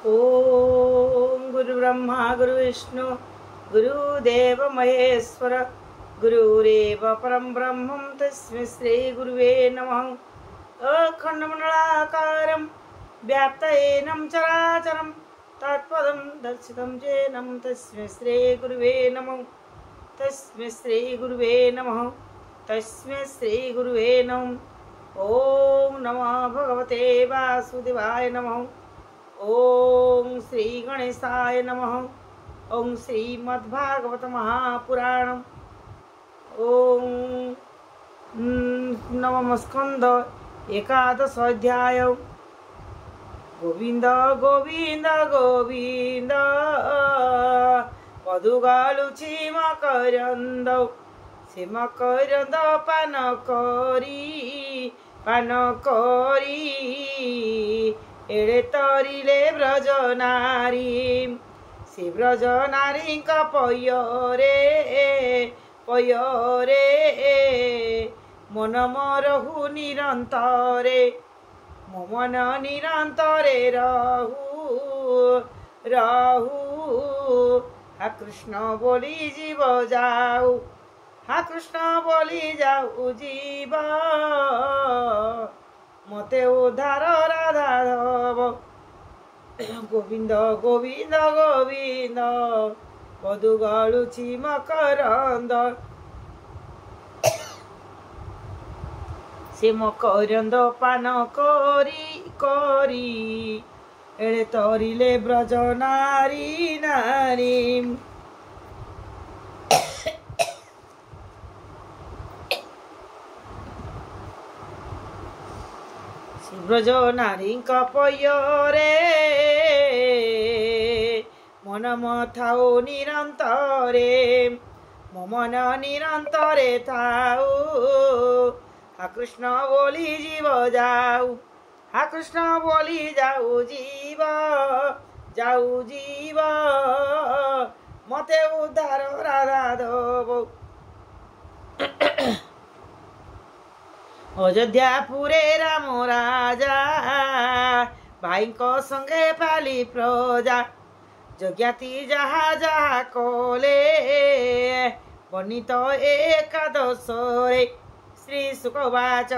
ओम गुरु ब्रह्मा गुरु विष्णु गुरुदेव महेश्वर गुरुरेव परम ब्रह्म तस्मै श्री गुरुवे नमः। अखंडमंडलाकारं व्याप्तयेनं चराचरं तत्पदं दर्शितं येनं तस्मै श्री गुरुवे नमः। तस्मै श्री गुरुवे नमः। तस्मै श्री गुरुवे नमः। ओम नमः भगवते वासुदेवाय नमः। ओम श्री गणेशाय नमः। ओम श्रीमद्भागवत महापुराणम्। ओम नवम स्कंद एकादश अध्याय। गोविंद गोविंद गोविंद पदुगालुची मकरंद से मकरंद पान करी एड़े तरिले ब्रज नारी से ब्रज नारी पयरे मन मरहु निरंतरे मो मन निरंतरे रहु हा कृष्ण बोली जीव जाऊ हा कृष्ण बोली जाऊ जीव मते उद्धार राधाधव। गोविंद गोविंद गोविंद पदुगालुची मकरंद से मकरंद पान करी एड़े तरिले ब्रज नारी नारी ब्रज नारी पयरे मन मथाओ निरंतरे मो मन निरंतरे थाऊ हा कृष्ण बोली जीव जाऊ हा कृष्ण बोली जाऊ जीव मते उद्धार राधाधव। अयोध्यापुरे राम राजा भाई को संगे पाली प्रजा जज्ञाति जहा जहा कोले वर्णित एकादशरे श्री सुखवाच।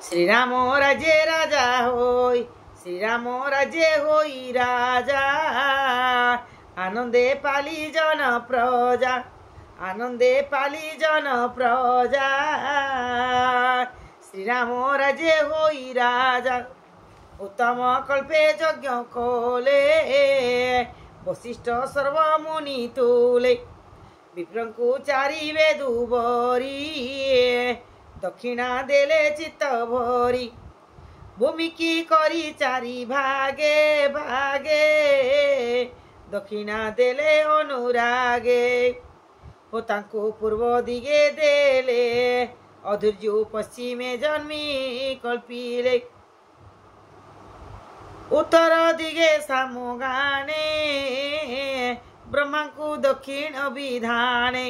श्रीराम राज्ये राजा होई श्रीराम राज्ये होई राजा आनंदे पाली जन प्रजा आनंदे पाली जन प्रजा श्रीराम राज्ये होई राजा उत्तम कल्पे यज्ञ कोले वशिष्ठ सर्व मुनि तुले विप्रंकु चारि वेदुबरी दक्षिणा देले चित्त भरी भूमि की करी चारि भागे भागे दक्षिणा देले अनुरागे ओ तांको पूर्व दिगे देले अधुर्य पश्चिमे जन्मी कल्पिले उत्तर दिगे सामुगाने ब्रह्मा को दक्षिण विधाने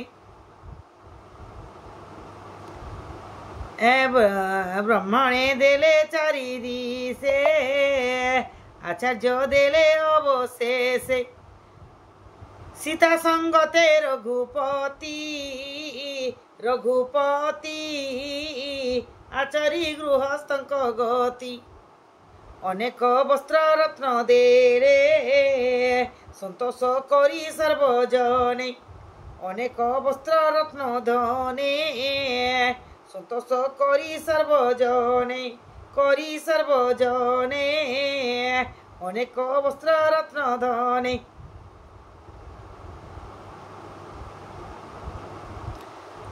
ब्रह्मणे देले चारि दिशे आचार्य देले अवशेषे सीता संगते रघुपति आचारी गृहस्थंक गति अनेक वस्त्र रत्न देरे संतोष करी सर्वजने अनेक वस्त्र रत्न धने संतोष करी सर्वजने अनेक वस्त्र रत्न धने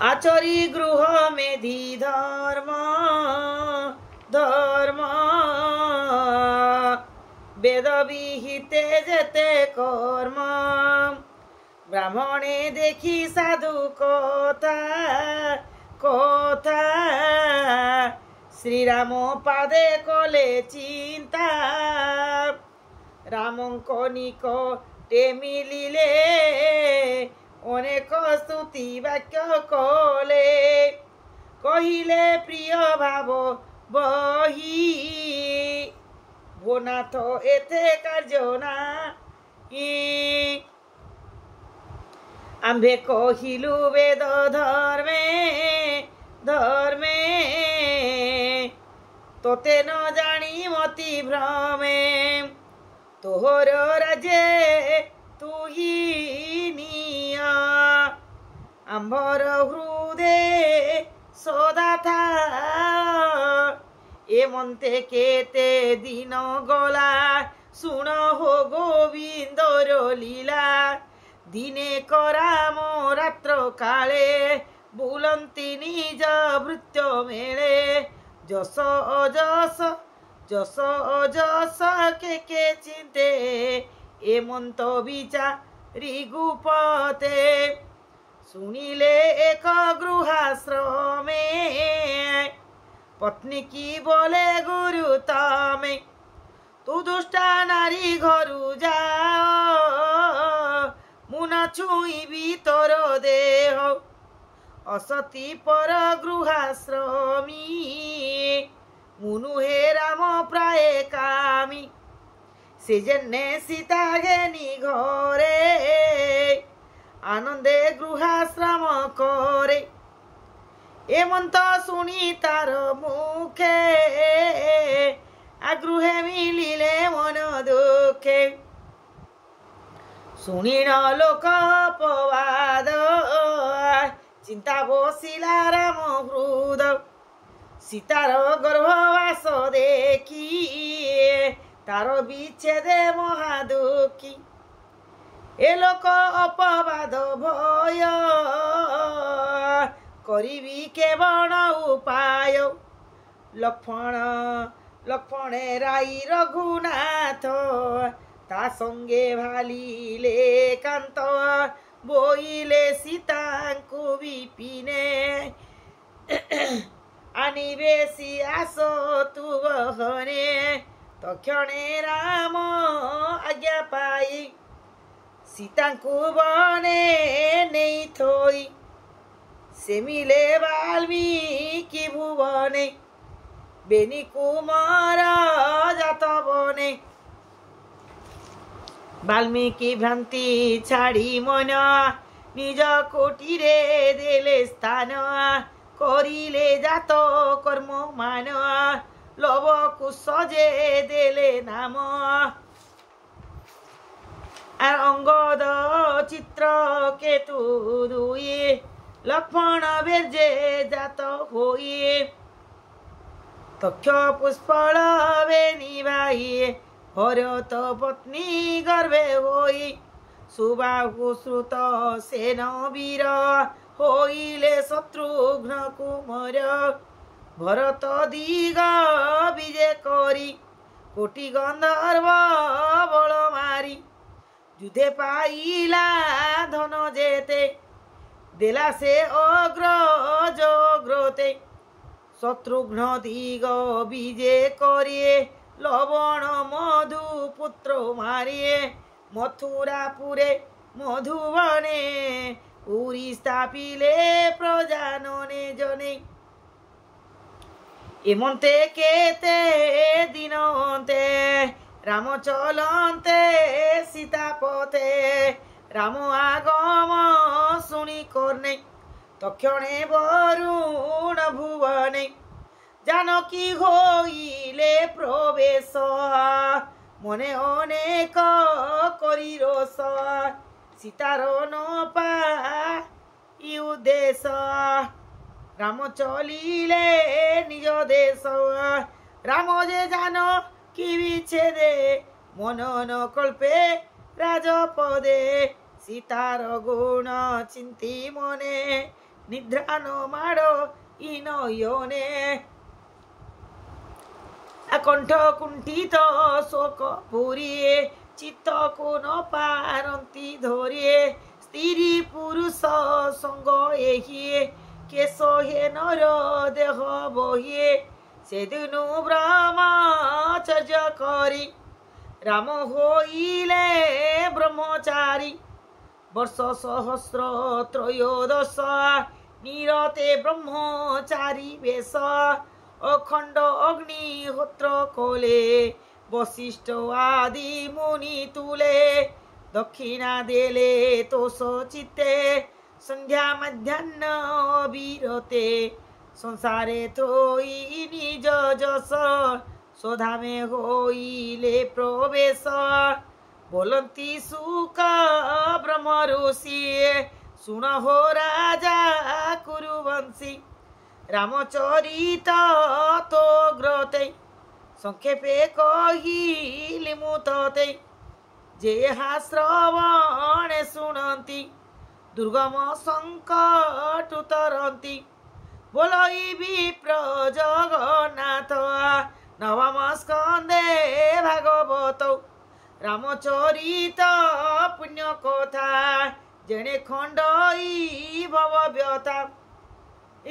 आचरी गृह मेधि धर्म वेद विहिते जेते कर्म ब्राह्मणे देखी साधु कथा श्रीराम पादे कले चिंता रामंको निकटे मिलिले अनेक स्तुति वाक्य कले कहिले प्रिय भाव बही हो नाथ एथे कार्य नाही। आम्भे कहिलु वेद धर्मे धर्मे तोते न जानी मति भ्रमे। तोहर राजे तू ही निया आम्भर हृदय सदा था। ए मन्ते केते दिन गला शुण हो गोविंदर लीला। दिने कराम रात्र काले बुलंती निज भृत्य मेले। जस अजस जस अजस के चिंते ए मन्त विचारी गुपते। सुनिले एक गृहाश्रमे पत्नी की बोले गुरु तमे। तू दुष्टा नारी घरु जाओ मुना छुईबी तोर देह। असती पर गृहाश्रमी मुनु हे राम प्राय कामी। से जन्ने सीता घेनी घरे आनंदे गृहाश्रम करे। ए मन्त शुणी तार मुखे आगृहे मिलिले मन दुखे। शुणी न लोक अपवाद चिंता बसिला राम हृद। सीतार गर्भवास देखी तार विच्छेद महादुखी। ए लोक अपवाद भय करिबी केवल उपाय। लक्ष्मणे राई रघुनाथ ता संगे भालिले कांत। बोइले सीतांकु विपिने आनिबेसी आस तु बहने। तक्षणे राम आज्ञा पाई सीतांकु बने नहीं थोई। से मिले वाल्मीकि भुवने बेनी कुमार जात बने। वाल्मीकि भ्रांति छाड़ी मन निज कोटिरे देले स्थान। करिले जात कर्म मान लव कुशजे देले नाम। अंगद चित्र केतु दुई लक्ष्मण बेजे जात होई। तक्ष पुष्पल बेनी भाई भरत पत्नी गर्भे होई। सुबाहु श्रुत सेन वीर होइले शत्रुघ्न कुमार। भरत दिग विजय करी कोटि गंधर्व बल मारी। युद्धे पाइला धन जेते देला से अग्रज अग्रते। शत्रुघ्न दिग विजय करिए लवण मधु पुत्र मारिए। मथुरापुरे मधुबने पुरी स्थापिले प्रजानने जने। एमन्ते केते दिनन्ते राम चलन्ते सीता पथे। राम आगम शुणी कर्णे तक्षणे वरुण भुवने। जानकी होइले प्रवेश मने अनेक करी रोष। सीतार न पाई उद्देश राम चलिले निज देश। राम जे जान कि विच्छेदे मन न कल्पे राजपदे। सीतार गुण चिंती मने निद्रा न माड़ो इनयने। कंठ कुंठित शोक पुरिए चित्त को न पारंती धरिए। स्त्री पुरुष संग एहिए केश हे नर देह बहिए। से दिनु ब्रह्मचर्य करी राम होइले ब्रह्मचारी। वर्ष सहस्र त्रयोदश निरते ब्रह्मचारी वेश। अखंड अग्निहोत्र कोले বশিষ্ঠ আদি মুনি তুলে দক্ষিণা দেলে তোষ চিত্তে সন্ধ্যা মধ্যাহ্ন বিরতে সংসারে থই নিজ যশ সোধামে হইলে প্রবেশ बोलती सुख ब्रह्म ऋषि सुन हो राजा कुरुवंशी रामचरित तो ग्रते संक्षेपे कहिली मुतते जेहा श्रवण शुणती दुर्गम संकट तरंती बोलई विप्र जगन्नाथ नवम स्कंदे भागवत रामचरित पुण्य कथा जेणे खंडई भव व्यथा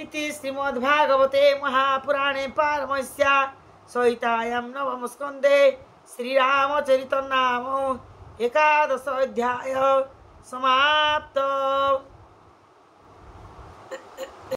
इति श्रीमद्भागवते महापुराणे पारमहंस्या संहितायां नवम स्कंदे श्रीरामचरित नाम 11 अध्याय समाप्त।